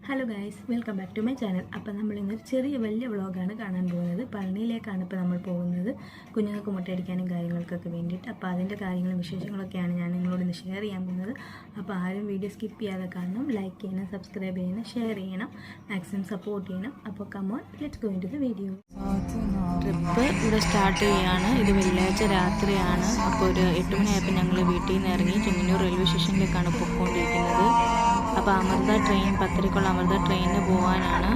Hello guys, welcome back to my channel. അപ്പോൾ നമ്മളിന്നൊരു വലിയ വ്ളോഗാണ് കാണാൻ പോകുന്നത്. പളനിയിലേക്കാണ് ഇപ്പോൾ നമ്മൾ പോകുന്നത്, കുഞ്ഞുങ്ങൾക്ക് മുട്ടയടിക്കാനും കാര്യങ്ങൾക്കൊക്കെ വേണ്ടിയിട്ട്. അപ്പോൾ അതിൻ്റെ കാര്യങ്ങളും വിശേഷങ്ങളൊക്കെയാണ് ഞാൻ നിങ്ങളോട് ഇന്ന് ഷെയർ ചെയ്യാൻ പോകുന്നത്. അപ്പോൾ ആരും വീഡിയോ സ്കിപ്പ് ചെയ്യാതെ കാണണം, ലൈക്ക് ചെയ്യണം, സബ്സ്ക്രൈബ് ചെയ്യണം, ഷെയർ ചെയ്യണം, മാക്സിമം സപ്പോർട്ട് ചെയ്യണം. അപ്പോൾ come on, let's go into the video. Trip ഇവിടെ സ്റ്റാർട്ട് ചെയ്യുകയാണ്. ഇത് വെള്ളിയാഴ്ച രാത്രിയാണ്. അപ്പോൾ ഒരു 8 മണിയായപ്പോൾ ഞങ്ങൾ വീട്ടിൽ നിന്ന് ഇറങ്ങി ചെങ്ങന്നൂർ റെയിൽവേ സ്റ്റേഷനിലേക്കാണ് പോയിക്കൊണ്ടിരിക്കുന്നത്. അപ്പോൾ അമൃത ട്രെയിൻ 10:30 അമൃത ട്രെയിനിന് പോകാനാണ്.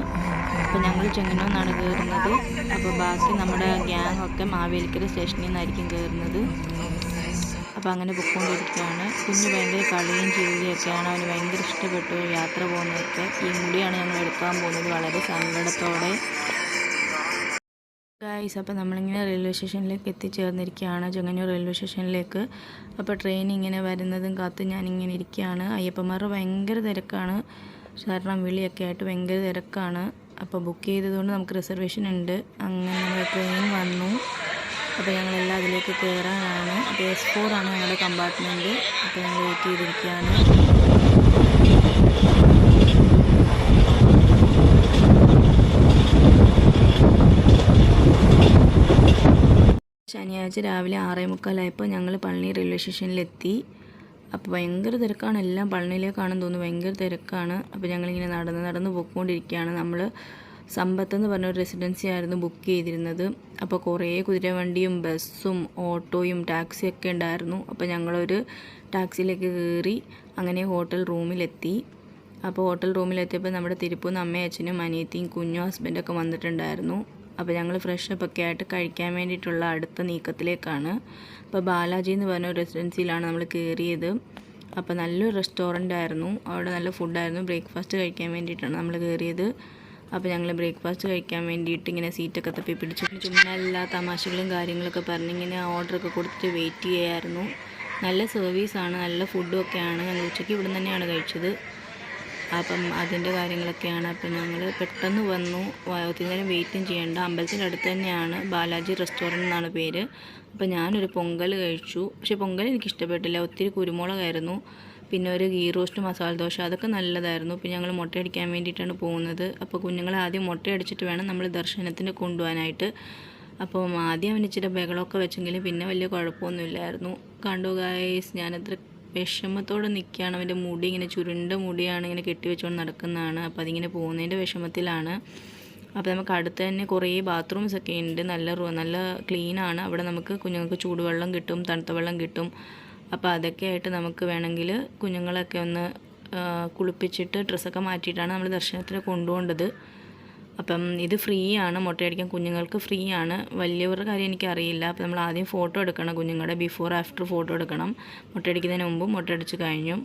അപ്പോൾ ഞങ്ങൾ ചെങ്ങന്നൂർ നിന്നാണ് കയറുന്നത്. അപ്പോൾ ബാക്കി നമ്മുടെ ഗ്യാങ് ഒക്കെ മാവേലിക്കര സ്റ്റേഷനിൽ നിന്നായിരിക്കും കയറുന്നത്. അപ്പോൾ അങ്ങനെ പൊയ്ക്കൊണ്ടിരിക്കുകയാണ്. കുഞ്ഞ് ഭയങ്കര കളിയും ചിരിയൊക്കെയാണ്. അവന് ഭയങ്കര ഇഷ്ടപ്പെട്ടു യാത്ര പോകുന്നതൊക്കെ. ഈ മുടിയാണ് ഞങ്ങൾ എടുക്കാൻ പോകുന്നത് വളരെ സങ്കടത്തോടെ. ഗൈസ്, അപ്പോൾ നമ്മളിങ്ങനെ റെയിൽവേ സ്റ്റേഷനിലേക്ക് എത്തിച്ചേർന്നിരിക്കുകയാണ്, ചെങ്ങന്നൂർ റെയിൽവേ സ്റ്റേഷനിലേക്ക്. അപ്പോൾ ട്രെയിൻ ഇങ്ങനെ വരുന്നതും കാത്ത് ഞാനിങ്ങനെ ഇരിക്കുകയാണ്. അയ്യപ്പന്മാരുടെ ഭയങ്കര തിരക്കാണ്, കാരണം വിളിയൊക്കെ ആയിട്ട് ഭയങ്കര തിരക്കാണ്. അപ്പോൾ ബുക്ക് ചെയ്തതുകൊണ്ട് നമുക്ക് റിസർവേഷൻ ഉണ്ട്. അങ്ങനെ നമ്മുടെ ട്രെയിൻ വന്നു. അപ്പോൾ ഞങ്ങളെല്ലാം അതിലേക്ക് കയറാനാണ്. അപ്പോൾ S4 ആണ് ഞങ്ങളുടെ കമ്പാർട്ട്മെൻറ്റ്. അപ്പോൾ ഞങ്ങൾ വെയിറ്റ് ചെയ്തിരിക്കുകയാണ്. ശനിയാഴ്ച രാവിലെ 6:45 ഞങ്ങൾ പളനി റെയിൽവേ സ്റ്റേഷനിലെത്തി. അപ്പോൾ ഭയങ്കര തിരക്കാണ്, എല്ലാം പളനിയിലേക്കാണെന്ന് തോന്നുന്നു, ഭയങ്കര തിരക്കാണ്. അപ്പോൾ ഞങ്ങളിങ്ങനെ നടന്ന് പോയിക്കൊണ്ടിരിക്കുകയാണ്. നമ്മൾ സമ്പത്ത് എന്ന് പറഞ്ഞൊരു റെസിഡൻസി ആയിരുന്നു ബുക്ക് ചെയ്തിരുന്നത്. അപ്പോൾ കുറേ കുതിരവണ്ടിയും ബസ്സും ഓട്ടോയും ടാക്സിയൊക്കെ ഉണ്ടായിരുന്നു. അപ്പോൾ ഞങ്ങളൊരു ടാക്സിയിലേക്ക് കയറി അങ്ങനെ ഹോട്ടൽ റൂമിലെത്തി. അപ്പോൾ ഹോട്ടൽ റൂമിലെത്തിയപ്പോൾ നമ്മുടെ തിരുപ്പൂന്ന് അമ്മയും അച്ഛനും അനിയത്തിയും കുഞ്ഞും ഹസ്ബൻഡൊക്കെ വന്നിട്ടുണ്ടായിരുന്നു. അപ്പോൾ ഞങ്ങൾ ഫ്രഷപ്പ് ഒക്കെ ആയിട്ട് കഴിക്കാൻ വേണ്ടിയിട്ടുള്ള അടുത്ത നീക്കത്തിലേക്കാണ്. അപ്പോൾ ബാലാജി എന്ന് പറഞ്ഞ ഒരു റെസിഡൻസിയിലാണ് നമ്മൾ കയറിയത്. അപ്പോൾ നല്ലൊരു റെസ്റ്റോറൻ്റ് ആയിരുന്നു, അവിടെ നല്ല ഫുഡായിരുന്നു. ബ്രേക്ക്ഫാസ്റ്റ് കഴിക്കാൻ വേണ്ടിയിട്ടാണ് നമ്മൾ കയറിയത്. അപ്പോൾ ഞങ്ങൾ ബ്രേക്ക്ഫാസ്റ്റ് കഴിക്കാൻ വേണ്ടിയിട്ട് ഇങ്ങനെ സീറ്റൊക്കെ തപ്പി പിടിച്ചു ചുമ്മാ എല്ലാ തമാശകളും കാര്യങ്ങളൊക്കെ പറഞ്ഞിങ്ങനെ ഓർഡറൊക്കെ കൊടുത്തിട്ട് വെയിറ്റ് ചെയ്യായിരുന്നു. നല്ല സർവീസാണ്, നല്ല ഫുഡും ഒക്കെയാണ്. ഞങ്ങൾ ഉച്ചയ്ക്ക് ഇവിടെ തന്നെയാണ് കഴിച്ചത്. അപ്പം അതിൻ്റെ കാര്യങ്ങളൊക്കെയാണ്. അപ്പം ഞങ്ങൾ പെട്ടെന്ന് വന്നു, ഒത്തിരി നേരം വെയിറ്റും ചെയ്യേണ്ട. അമ്പലത്തിൻ്റെ അടുത്ത് തന്നെയാണ്, ബാലാജി റെസ്റ്റോറൻറ്റ് എന്നാണ് പേര്. അപ്പം ഞാനൊരു പൊങ്കൽ കഴിച്ചു. പക്ഷേ പൊങ്കൽ എനിക്ക് ഇഷ്ടപ്പെട്ടില്ല, ഒത്തിരി കുരുമുളകായിരുന്നു. പിന്നെ ഒരു ഗീ റോസ്റ്റ് മസാല ദോശ, അതൊക്കെ നല്ലതായിരുന്നു. പിന്നെ ഞങ്ങൾ മുട്ടയടിക്കാൻ വേണ്ടിയിട്ടാണ് പോകുന്നത്. അപ്പോൾ കുഞ്ഞുങ്ങളെ ആദ്യം മുട്ടയടിച്ചിട്ട് വേണം നമ്മൾ ദർശനത്തിന് കൊണ്ടുപോകാനായിട്ട്. അപ്പം ആദ്യം അവന് ഇച്ചിരി ബഹളമൊക്കെ വെച്ചെങ്കിലും പിന്നെ വലിയ കുഴപ്പമൊന്നുമില്ലായിരുന്നു. കണ്ടു ഗൈസ്, ഞാനത്ര വിഷമത്തോടെ നിൽക്കുകയാണ്. അവൻ്റെ മുടി ഇങ്ങനെ ചുരുണ്ട മുടിയാണ്, ഇങ്ങനെ കെട്ടിവെച്ചുകൊണ്ട് നടക്കുന്നതാണ്. അപ്പോൾ അതിങ്ങനെ പോകുന്നതിൻ്റെ വിഷമത്തിലാണ്. അപ്പോൾ നമുക്ക് അടുത്ത് തന്നെ കുറേ ബാത്റൂംസ് ഒക്കെ ഉണ്ട്, നല്ല ക്ലീനാണ്. അവിടെ നമുക്ക് കുഞ്ഞുങ്ങൾക്ക് ചൂടുവെള്ളം കിട്ടും, തണുത്ത വെള്ളം കിട്ടും. അപ്പോൾ അതൊക്കെ ആയിട്ട് നമുക്ക് വേണമെങ്കിൽ കുഞ്ഞുങ്ങളൊക്കെ ഒന്ന് കുളിപ്പിച്ചിട്ട് ഡ്രസ്സൊക്കെ മാറ്റിയിട്ടാണ് നമ്മൾ ദർശനത്തിന് കൊണ്ടുപോകേണ്ടത്. അപ്പം ഇത് ഫ്രീ ആണ്, മുട്ടയടിക്കാൻ കുഞ്ഞുങ്ങൾക്ക് ഫ്രീ ആണ്. വലിയവരുടെ കാര്യം എനിക്കറിയില്ല. അപ്പോൾ നമ്മൾ ആദ്യം ഫോട്ടോ എടുക്കണം, കുഞ്ഞുങ്ങളുടെ ബിഫോർ ആഫ്റ്റർ ഫോട്ടോ എടുക്കണം. മുട്ടയടിക്കുന്നതിന് മുമ്പും മുട്ടയടിച്ച് കഴിഞ്ഞു.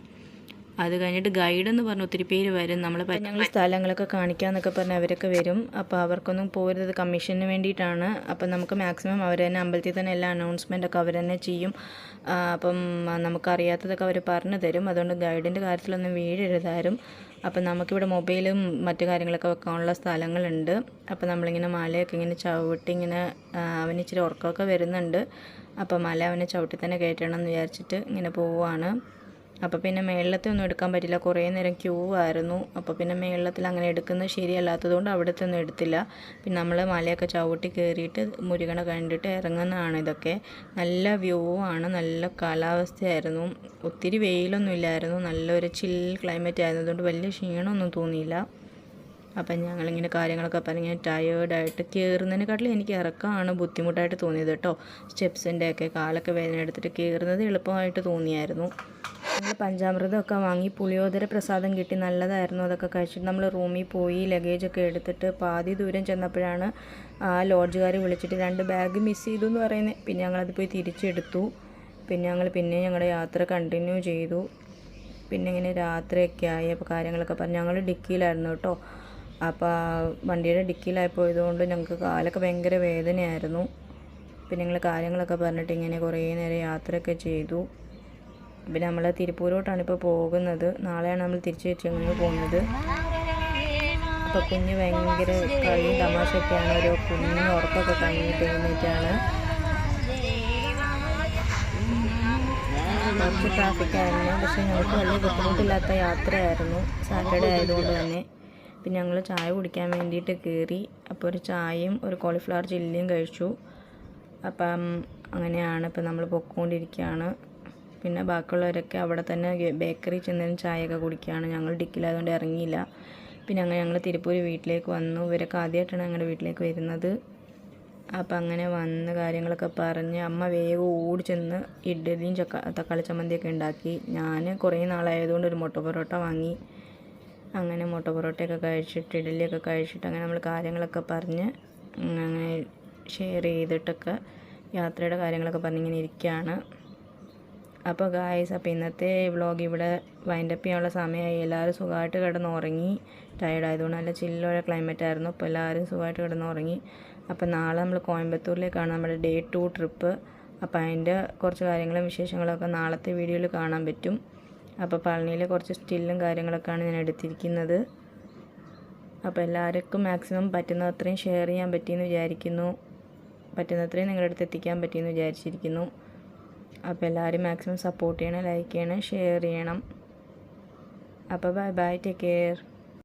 അത് കഴിഞ്ഞിട്ട് ഗൈഡ് എന്ന് പറഞ്ഞ് ഒത്തിരി പേര് വരും. ഞങ്ങൾ സ്ഥലങ്ങളൊക്കെ കാണിക്കാമെന്നൊക്കെ പറഞ്ഞ് അവരൊക്കെ വരും. അപ്പോൾ അവർക്കൊന്നും പോരുന്നത് കമ്മീഷന് വേണ്ടിയിട്ടാണ്. അപ്പം നമുക്ക് മാക്സിമം അവർ തന്നെ അമ്പലത്തിൽ തന്നെ എല്ലാ അനൗൺസ്മെൻറ്റൊക്കെ അവർ തന്നെ ചെയ്യും. അപ്പം നമുക്കറിയാത്തതൊക്കെ അവർ പറഞ്ഞു തരും. അതുകൊണ്ട് ഗൈഡിൻ്റെ കാര്യത്തിലൊന്നും വീഴരുതാരും. അപ്പം നമുക്കിവിടെ മൊബൈലും മറ്റു കാര്യങ്ങളൊക്കെ വെക്കാനുള്ള സ്ഥലങ്ങളുണ്ട്. അപ്പോൾ നമ്മളിങ്ങനെ മലയൊക്കെ ഇങ്ങനെ ചവിട്ടി ഇങ്ങനെ അവന് ഇച്ചിരി ഉറക്കമൊക്കെ വരുന്നുണ്ട്. അപ്പോൾ മല അവനെ ചവിട്ടി തന്നെ കയറ്റണം എന്ന് വിചാരിച്ചിട്ട് ഇങ്ങനെ പോവുകയാണ്. അപ്പോൾ പിന്നെ മേളത്തെ ഒന്നും എടുക്കാൻ പറ്റില്ല, കുറേ നേരം ക്യൂ ആയിരുന്നു. അപ്പോൾ പിന്നെ മേളത്തിൽ അങ്ങനെ എടുക്കുന്നത് ശരിയല്ലാത്തതുകൊണ്ട് അവിടുത്തെ ഒന്നും എടുത്തില്ല. പിന്നെ നമ്മൾ മലയൊക്കെ ചവിട്ടി കയറിയിട്ട് മുരുകനെ കണ്ടിട്ട് ഇറങ്ങുന്നതാണ്. ഇതൊക്കെ നല്ല വ്യൂ ആണ്, നല്ല കാലാവസ്ഥയായിരുന്നു. ഒത്തിരി വെയിലൊന്നും ഇല്ലായിരുന്നു, നല്ലൊരു ചിൽ ക്ലൈമറ്റ് ആയിരുന്നു. അതുകൊണ്ട് വലിയ ക്ഷീണമൊന്നും തോന്നിയില്ല. അപ്പം ഞങ്ങളിങ്ങനെ കാര്യങ്ങളൊക്കെ പറഞ്ഞിങ്ങനെ ടയേർഡായിട്ട് കയറുന്നതിനെക്കാട്ടിലും എനിക്ക് ഇറക്കമാണ് ബുദ്ധിമുട്ടായിട്ട് തോന്നിയത് കേട്ടോ. സ്റ്റെപ്സിൻ്റെയൊക്കെ കാലൊക്കെ വേദന എടുത്തിട്ട് കയറുന്നത് എളുപ്പമായിട്ട് തോന്നിയായിരുന്നു. നമ്മൾ പഞ്ചാമൃതമൊക്കെ വാങ്ങി, പുളിയോദര പ്രസാദം കിട്ടി, നല്ലതായിരുന്നു. അതൊക്കെ കഴിച്ചിട്ട് നമ്മൾ റൂമിൽ പോയി ലഗേജൊക്കെ എടുത്തിട്ട് പാതി ദൂരം ചെന്നപ്പോഴാണ് ആ ലോഡ്ജുകാർ വിളിച്ചിട്ട് 2 ബാഗ് മിസ് ചെയ്തു എന്ന് പറയുന്നത്. പിന്നെ ഞങ്ങളത് പോയി തിരിച്ചെടുത്തു. പിന്നെ ഞങ്ങളുടെ യാത്ര കണ്ടിന്യൂ ചെയ്തു. പിന്നെ ഇങ്ങനെ രാത്രിയൊക്കെ ആയി. അപ്പോൾ കാര്യങ്ങളൊക്കെ പറഞ്ഞ് ഞങ്ങൾ ഡിക്കിയിലായിരുന്നു കേട്ടോ. അപ്പോൾ വണ്ടിയുടെ ഡിക്കിയിലായിപ്പോയതുകൊണ്ട് ഞങ്ങൾക്ക് കാലൊക്കെ ഭയങ്കര വേദനയായിരുന്നു. പിന്നെ ഞങ്ങൾ കാര്യങ്ങളൊക്കെ പറഞ്ഞിട്ട് ഇങ്ങനെ കുറേ നേരം യാത്രയൊക്കെ ചെയ്തു. പിന്നെ നമ്മൾ തിരുപ്പൂരോട്ടാണ് ഇപ്പോൾ പോകുന്നത്. നാളെയാണ് നമ്മൾ തിരിച്ച് ചെങ്ങന്നൂർ പോകുന്നത്. അപ്പോൾ കുഞ്ഞ് ഭയങ്കര കളിയും തമാശയൊക്കെയാണ്. ഒരു കുഞ്ഞ് ഉറപ്പൊക്കെ കഴിഞ്ഞിട്ട് എഴുന്നേറ്റാണ്. കുറച്ച് ട്രാഫിക്കായിരുന്നു, പക്ഷേ ഞങ്ങൾക്ക് വലിയ ബുദ്ധിമുട്ടില്ലാത്ത യാത്രയായിരുന്നു. സാറ്റർഡേ ആയതുകൊണ്ട് തന്നെ പിന്നെ ഞങ്ങൾ ചായ കുടിക്കാൻ വേണ്ടിയിട്ട് കയറി. അപ്പോൾ ഒരു ചായയും ഒരു കോളിഫ്ലവർ ചില്ലിയും കഴിച്ചു. അപ്പം അങ്ങനെയാണ് ഇപ്പം നമ്മൾ പൊയ്ക്കൊണ്ടിരിക്കുകയാണ്. പിന്നെ ബാക്കിയുള്ളവരൊക്കെ അവിടെ തന്നെ ബേക്കറി ചെന്നതിന് ചായയൊക്കെ കുടിക്കുകയാണ്. ഞങ്ങൾ ഡിക്കിലായതുകൊണ്ട് ഇറങ്ങിയില്ല. പിന്നെ അങ്ങനെ ഞങ്ങൾ തിരുപ്പൂർ വീട്ടിലേക്ക് വന്നു. ഇവരൊക്കെ ആദ്യമായിട്ടാണ് ഞങ്ങളുടെ വീട്ടിലേക്ക് വരുന്നത്. അപ്പം അങ്ങനെ വന്ന് കാര്യങ്ങളൊക്കെ പറഞ്ഞ് അമ്മ വേഗം ഓടി ചെന്ന് ഇഡ്ഡലിയും തക്കാളി ചമ്മന്തിയൊക്കെ ഉണ്ടാക്കി. ഞാൻ കുറേ നാളായതുകൊണ്ട് ഒരു മുട്ട പൊറോട്ട വാങ്ങി. അങ്ങനെ മുട്ട പൊറോട്ടയൊക്കെ കഴിച്ചിട്ട് ഇഡ്ഡലിയൊക്കെ കഴിച്ചിട്ട് അങ്ങനെ നമ്മൾ കാര്യങ്ങളൊക്കെ പറഞ്ഞ് അങ്ങനെ ഷെയർ ചെയ്തിട്ടൊക്കെ യാത്രയുടെ കാര്യങ്ങളൊക്കെ പറഞ്ഞിങ്ങനെ ഇരിക്കുകയാണ്. അപ്പോൾ ഗായ്സ്, അപ്പോൾ ഇന്നത്തെ വ്ളോഗ് ഇവിടെ വൈൻഡപ്പ് ചെയ്യാനുള്ള സമയമായി. എല്ലാവരും സുഖമായിട്ട് കിടന്നുറങ്ങി. ടയർഡായതുകൊണ്ട് നല്ല ചില്ലുള്ള ക്ലൈമറ്റ് ആയിരുന്നു. അപ്പോൾ എല്ലാവരും സുഖമായിട്ട് കിടന്നുറങ്ങി. അപ്പോൾ നാളെ നമ്മൾ കോയമ്പത്തൂരിലേക്കാണ് നമ്മുടെ ഡേ 2 ട്രിപ്പ്. അപ്പോൾ അതിൻ്റെ കുറച്ച് കാര്യങ്ങളും വിശേഷങ്ങളൊക്കെ നാളത്തെ വീഡിയോയിൽ കാണാൻ പറ്റും. അപ്പോൾ പളനിയിലെ കുറച്ച് സ്റ്റില്ലും കാര്യങ്ങളൊക്കെയാണ് ഞാൻ എടുത്തിരിക്കുന്നത്. അപ്പോൾ എല്ലാവർക്കും മാക്സിമം പറ്റുന്നത്രയും ഷെയർ ചെയ്യാൻ പറ്റിയെന്ന് വിചാരിക്കുന്നു. പറ്റുന്നത്രയും നിങ്ങളുടെ അടുത്ത് എത്തിക്കാൻ പറ്റിയെന്ന് വിചാരിച്ചിരിക്കുന്നു. അപ്പോൾ എല്ലാവരും മാക്സിമം സപ്പോർട്ട് ചെയ്യണം, ലൈക്ക് ചെയ്യണം, ഷെയർ ചെയ്യണം. അപ്പോൾ ബൈ ബൈ, ടേക്ക് കെയർ.